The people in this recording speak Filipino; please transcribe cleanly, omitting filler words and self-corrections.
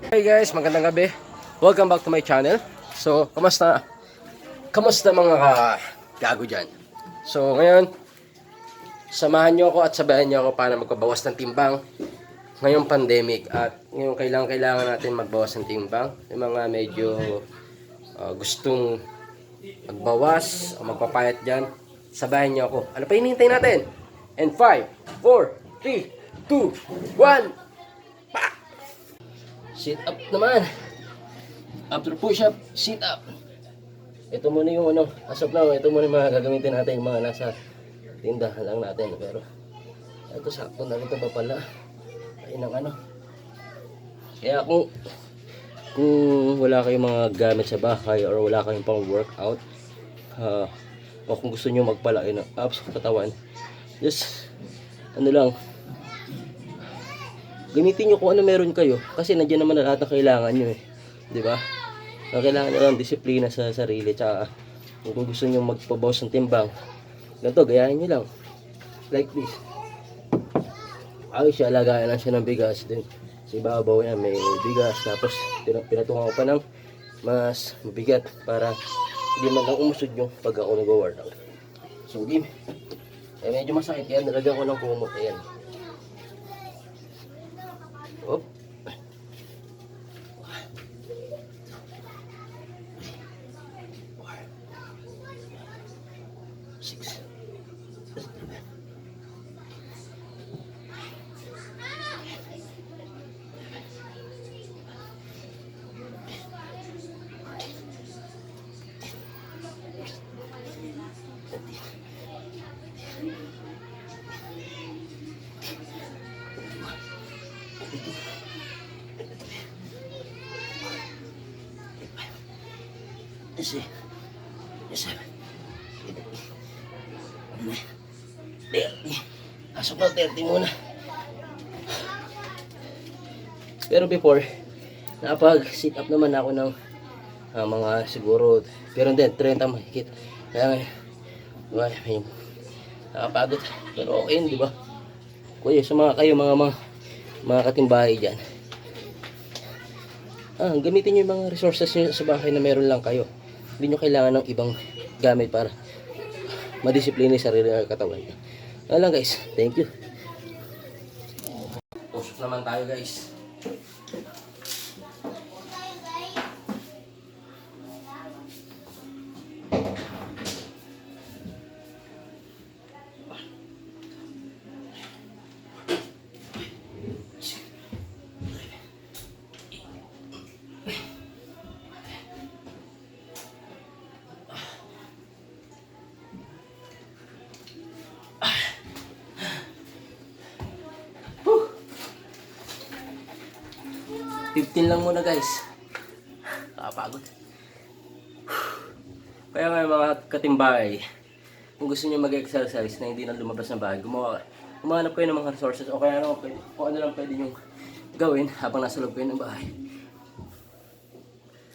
Hey guys, magandang gabi. Welcome back to my channel. So, kamusta? Kamusta mga gago dyan? So, ngayon, samahan nyo ako at sabayan nyo ako para magpabawas ng timbang ngayong pandemic. At ngayong kailangan natin magbawas ng timbang. Yung mga medyo gustong magbawas o magpapayat dyan, sabayan nyo ako. Ano pa hinihintay natin? And 5, 4, 3, 2, 1, sit up naman. After push-up, sit up. Ito muna yung as of now, ito muna yung mga gagamitin natin, yung mga nasa tindahan lang natin. Pero, ito sakto na ito pa pala. Ayun ang Kaya kung wala kayong mga gamit sa bahay or wala kayong pang workout, o kung gusto nyo magpalaki ng abs sa katawan, just, lang, gamitin nyo kung ano meron kayo. Kasi nandiyan naman na lahat ng kailangan nyo eh. Diba? Ang kailangan nyo lang disiplina sa sarili. Tsaka kung gusto nyo magpabawas ng timbang, ganito, gayahin nyo lang. Like this. Ayos siya, lagayan lang siya ng bigas. Then, si babaw yan, may bigas. Tapos, pinatungan ko pa ng mas mabigat para hindi man lang umusod yung pag ako nag-workout. So, game. Eh, medyo masakit yan. Nalagyan ko ng kumot. Ayan. Op. Six. Yes, yes, asok na 30 muna. Pero before, napag sit up naman ako ng mga siguro, pero hindi, 30 mahigit. Kaya ngayon, may nakapagod. Pero okay yun, di ba? Kuya, sa mga kayo, mga katimbahay dyan, gamitin nyo yung mga resources nyo sa bahay na meron lang kayo. Hindi nyo kailangan ng ibang gamit para madisiplina yung sarili ng katawan. Ano lang guys, thank you. Pusok naman tayo guys. Whew. 15 lang muna guys. Nakapagod. Kaya nga mga katimbay, kung gusto niyo mag-exercise na hindi na lumabas ng bahay, humanap kayo ng mga resources o kaya kung ano lang pwede nyo gawin habang nasa loob kayo ng bahay.